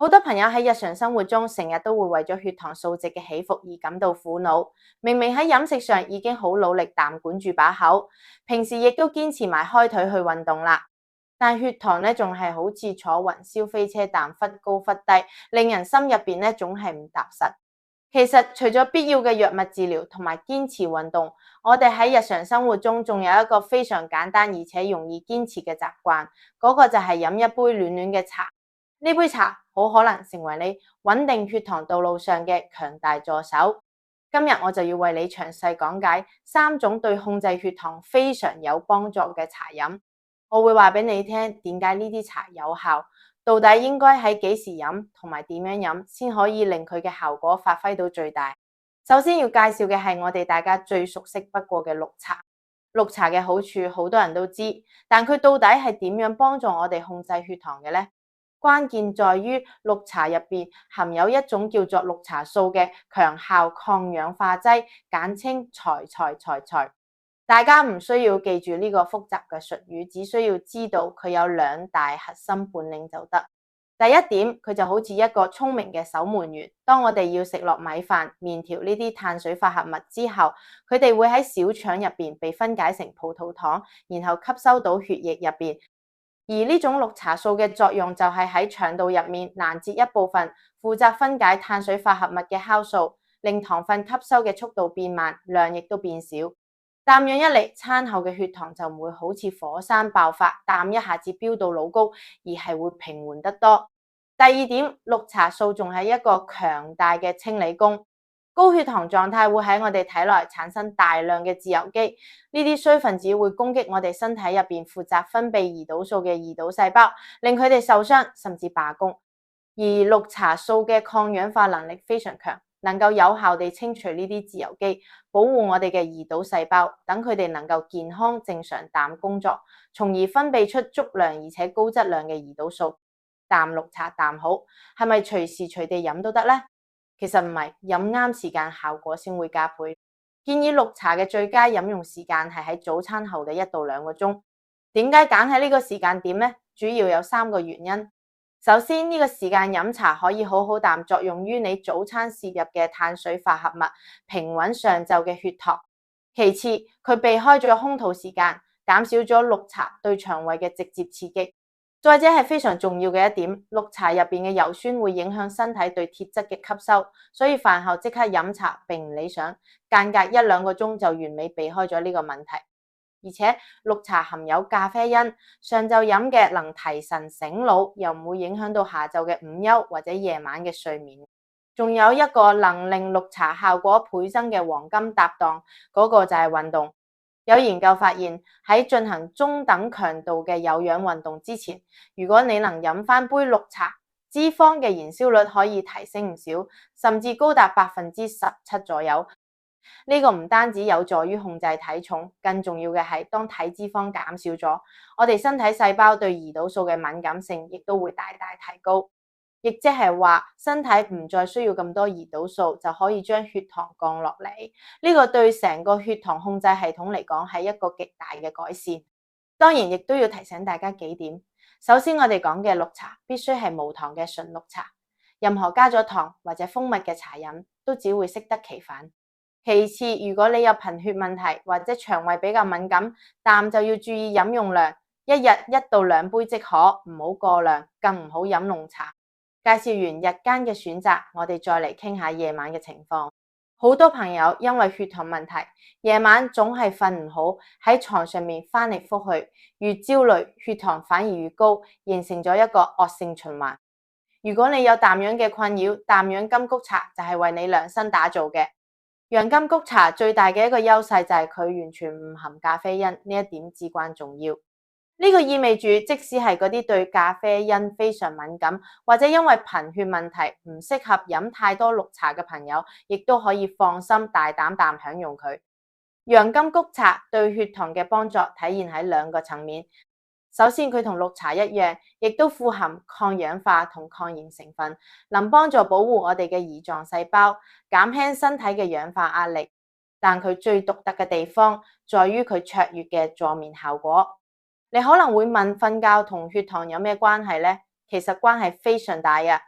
好多朋友喺日常生活中成日都會為咗血糖數值嘅起伏而感到苦惱。明明喺飲食上已經好努力啖管住把口，平時亦都堅持埋開腿去運動啦，但血糖咧仲係好似坐雲霄飛車啖忽高忽低，令人心入邊咧總係唔踏實。其實除咗必要嘅藥物治療同埋堅持運動，我哋喺日常生活中仲有一個非常簡單而且容易堅持嘅習慣，嗰個就係飲一杯暖暖嘅茶。呢杯茶好可能成為你穩定血糖道路上嘅強大助手。今日我就要為你詳細講解3種對控制血糖非常有幫助嘅茶飲。我會話俾你聽點解呢啲茶有效，到底應該喺幾時飲同埋點樣飲先可以令佢嘅效果發揮到最大。首先要介紹嘅係我哋大家最熟悉不過嘅綠茶。綠茶嘅好處好多人都知，但佢到底係點樣幫助我哋控制血糖嘅呢？關鍵在於綠茶入邊含有一種叫做綠茶素嘅強效抗氧化劑，簡稱財。大家唔需要記住呢個複雜嘅術語，只需要知道佢有2大核心本領就得。第一點，佢就好似一個聰明嘅守門員。當我哋要食落米飯、麵條呢啲碳水化合物之後，佢哋會喺小腸入邊被分解成葡萄糖，然後吸收到血液入邊。而呢種綠茶素嘅作用就係喺腸道入面攔截一部分負責分解碳水化合物嘅酵素，令糖分吸收嘅速度變慢，量亦都變少。啖樣一嚟，餐後嘅血糖就唔會好似火山爆發，啖一下子飆到老高，而係會平緩得多。第二點，綠茶素仲係一個強大嘅清理工。高血糖狀態會喺我哋體內產生大量嘅自由基，呢啲衰分子會攻擊我哋身體入邊負責分泌胰島素嘅胰島細胞，令佢哋受傷甚至罷工。而綠茶素嘅抗氧化能力非常強，能夠有效地清除呢啲自由基，保護我哋嘅胰島細胞，等佢哋能夠健康正常啖工作，從而分泌出足量而且高質量嘅胰島素。啖綠茶啖好，係咪隨時隨地飲都得呢？其實唔係，飲啱時間效果先會加倍。建議綠茶嘅最佳飲用時間係喺早餐後嘅1到2個鐘。點解揀喺呢個時間點呢？主要有3個原因。首先，呢個時間飲茶可以好好地作用於你早餐攝入嘅碳水化合物，平穩上晝嘅血糖。其次，佢避開咗空肚時間，減少咗綠茶對腸胃嘅直接刺激。再者係非常重要嘅一點，綠茶入邊嘅油酸會影響身體對鐵質嘅吸收，所以飯後即刻飲茶並唔理想，間隔1、2個鐘就完美避開咗呢個問題。而且綠茶含有咖啡因，上晝飲嘅能提神醒腦，又唔會影響到下晝嘅午休或者夜晚嘅睡眠。仲有一個能令綠茶效果倍增嘅黃金搭檔，嗰個就係運動。有研究發現，喺進行中等強度嘅有氧運動之前，如果你能飲翻杯綠茶，脂肪嘅燃燒率可以提升唔少，甚至高達17%左右。呢個唔單止有助於控制體重，更重要嘅係當體脂肪減少咗，我哋身體細胞對胰島素嘅敏感性亦都會大大提高。亦即係話，身體唔再需要咁多胰島素，就可以將血糖降落嚟。呢個對成個血糖控制系統嚟講係一個極大嘅改善。當然，亦都要提醒大家幾點。首先，我哋講嘅綠茶必須係無糖嘅純綠茶，任何加咗糖或者蜂蜜嘅茶飲都只會適得其反。其次，如果你有貧血問題或者腸胃比較敏感，但就要注意飲用量，一日1到2杯即可，唔好過量，更唔好飲濃茶。介紹完日間嘅選擇，我哋再嚟傾下夜晚嘅情況。好多朋友因為血糖問題，夜晚總係瞓唔好，喺床上面翻嚟覆去，越焦慮，血糖反而越高，形成咗一個惡性循環。如果你有啖樣嘅困擾，啖樣金菊茶就係為你量身打造嘅。洋金菊茶最大嘅一個優勢就係佢完全唔含咖啡因，呢一點至關重要。呢個意味住，即使係嗰啲對咖啡因非常敏感，或者因為貧血問題唔適合飲太多綠茶嘅朋友，亦都可以放心大膽地享用佢。洋金菊茶對血糖嘅幫助體現喺2個層面。首先，佢同綠茶一樣，亦都富含抗氧化同抗炎成分，能幫助保護我哋嘅胰臟細胞，減輕身體嘅氧化壓力。但佢最獨特嘅地方，在於佢卓越嘅助眠效果。你可能會問，瞓覺同血糖有咩關係呢？其實關係非常大啊！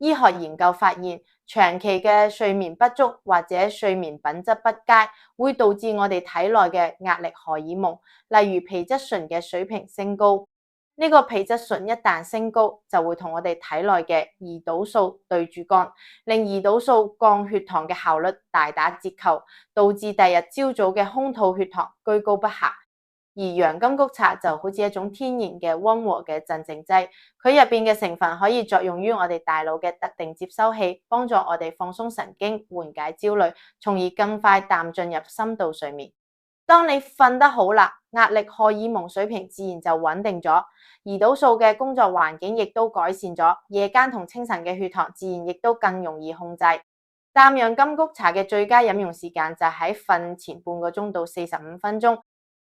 醫學研究發現，長期嘅睡眠不足或者睡眠品質不佳，會導致我哋體內嘅壓力荷爾蒙，例如皮質醇嘅水平升高。呢個皮質醇一旦升高，就會同我哋體內嘅胰島素對住幹，令胰島素降血糖嘅效率大打折扣，導致第日朝早嘅空肚血糖居高不下。而洋甘菊茶就好似一種天然嘅溫和嘅鎮靜劑，佢入邊嘅成分可以作用於我哋大腦嘅特定接收器，幫助我哋放鬆神經，緩解焦慮，從而更快淡進入深度睡眠。當你瞓得好啦，壓力荷爾蒙水平自然就穩定咗，胰島素嘅工作環境亦都改善咗，夜間同清晨嘅血糖自然亦都更容易控制。淡洋甘菊茶嘅最佳飲用時間就喺瞓前半個鐘到45分鐘，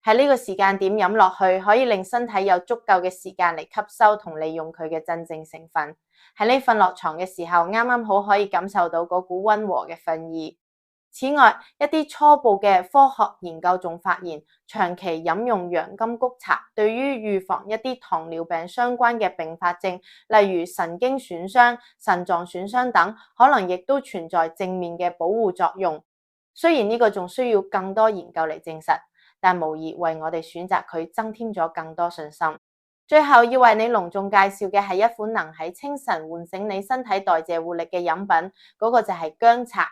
喺呢個時間點飲落去，可以令身體有足夠嘅時間嚟吸收同利用佢嘅鎮靜成分。喺你瞓落床嘅時候，啱啱好可以感受到嗰股溫和嘅瞓意。此外，一啲初步嘅科學研究仲發現，長期飲用洋甘菊茶對於預防一啲糖尿病相關嘅併發症，例如神經損傷、腎臟損傷等，可能亦都存在正面嘅保護作用。雖然呢個仲需要更多研究嚟證實，但無疑為我哋選擇佢增添咗更多信心。最後要為你隆重介紹嘅係一款能喺清晨喚醒你身體代謝活力嘅飲品，嗰個就係薑茶。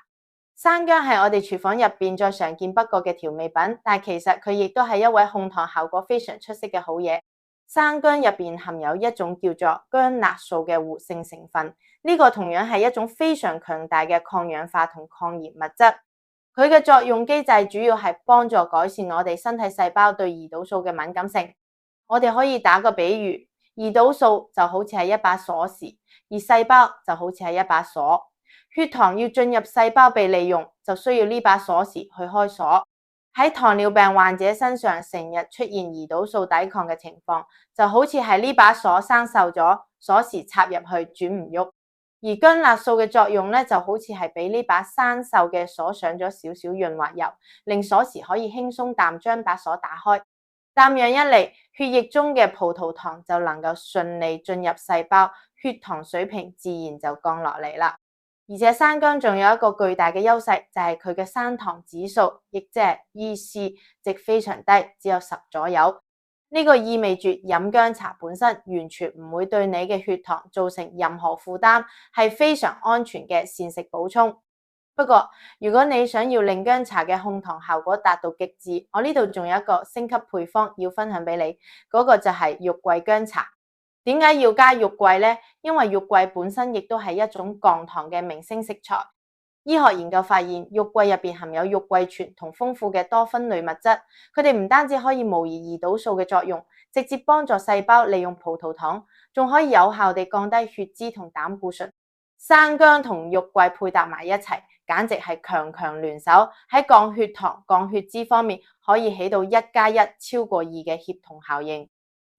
生薑係我哋廚房入邊再常見不過嘅調味品，但其實佢亦都係一位控糖效果非常出色嘅好嘢。生薑入邊含有一種叫做薑辣素嘅活性成分，呢個同樣係一種非常強大嘅抗氧化同抗炎物質。佢嘅作用機制主要係幫助改善我哋身體細胞對胰島素嘅敏感性。我哋可以打個比喻，胰島素就好似係一把鎖匙，而細胞就好似係一把鎖。血糖要進入細胞被利用，就需要呢把鎖匙去開鎖。喺糖尿病患者身上成日出現胰島素抵抗嘅情況，就好似係呢把鎖生鏽咗，鎖匙插入去轉唔喐。而薑辣素嘅作用咧，就好似係俾呢把生鏽嘅鎖上咗少少潤滑油，令鎖匙可以輕鬆淡將把鎖打開。淡氧一嚟，血液中嘅葡萄糖就能夠順利進入細胞，血糖水平自然就降落嚟啦。而且生薑仲有一個巨大嘅優勢，就係佢嘅生糖指數，亦即係 EC 值非常低，只有10左右。呢個意味住飲薑茶本身完全唔會對你嘅血糖造成任何負擔，係非常安全嘅膳食補充。不過，如果你想要令薑茶嘅控糖效果達到極致，我呢度仲有一個升級配方要分享俾你，嗰個就係肉桂薑茶。點解要加肉桂呢？因為肉桂本身亦都係一種降糖嘅明星食材。醫學研究發現，肉桂入邊含有肉桂醛同豐富嘅多酚類物質，佢哋唔單止可以模擬胰島素嘅作用，直接幫助細胞利用葡萄糖，仲可以有效地降低血脂同膽固醇。生薑同肉桂配搭埋一齊，簡直係強強聯手，喺降血糖、降血脂方面可以起到1+1超過2嘅協同效應。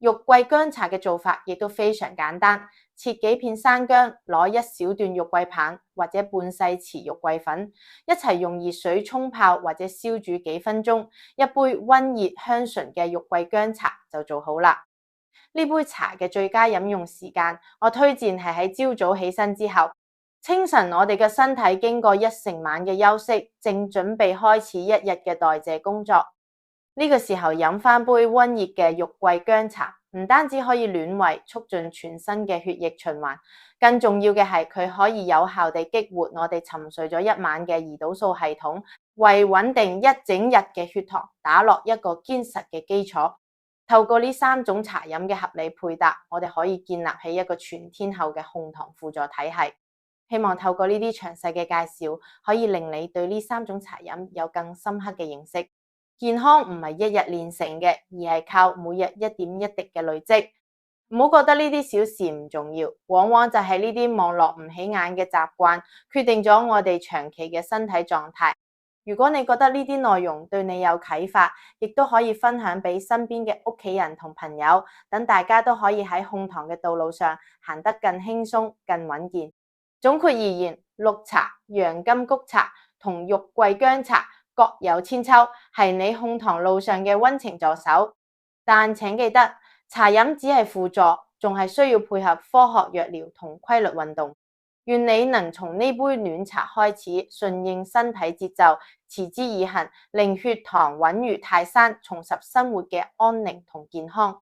肉桂薑茶嘅做法亦都非常簡單，切幾片生薑，攞一小段肉桂棒或者半細匙肉桂粉，一齊用熱水沖泡或者燒煮幾分鐘，一杯溫熱香醇嘅肉桂薑茶就做好啦。呢杯茶嘅最佳飲用時間，我推薦係喺朝早起身之後。清晨我哋嘅身體經過一整晚嘅休息，正準備開始一日嘅代謝工作。呢個時候飲翻杯溫熱嘅肉桂薑茶，唔單止可以暖胃，促進全身嘅血液循環，更重要嘅係佢可以有效地激活我哋沉睡咗一晚嘅胰島素系統，為穩定一整日嘅血糖打落一個堅實嘅基礎。透過呢3種茶飲嘅合理配搭，我哋可以建立起一個全天候嘅控糖輔助體系。希望透過呢啲詳細嘅介紹，可以令你對呢3種茶飲有更深刻嘅認識。健康唔係一日練成嘅，而係靠每日一點一滴嘅累積。唔好覺得呢啲小事唔重要，往往就係呢啲望落唔起眼嘅習慣，決定咗我哋長期嘅身體狀態。如果你覺得呢啲內容對你有啟發，亦都可以分享俾身邊嘅屋企人同朋友，等大家都可以喺控糖嘅道路上行得更輕鬆、更穩健。總括而言，綠茶、洋甘菊茶同肉桂薑茶各有千秋，係你控糖路上嘅溫情助手。但請記得，茶飲只係輔助，仲係需要配合科學藥療同規律運動。願你能從呢杯暖茶開始，順應身體節奏，持之以恆，令血糖穩如泰山，重拾生活嘅安寧同健康。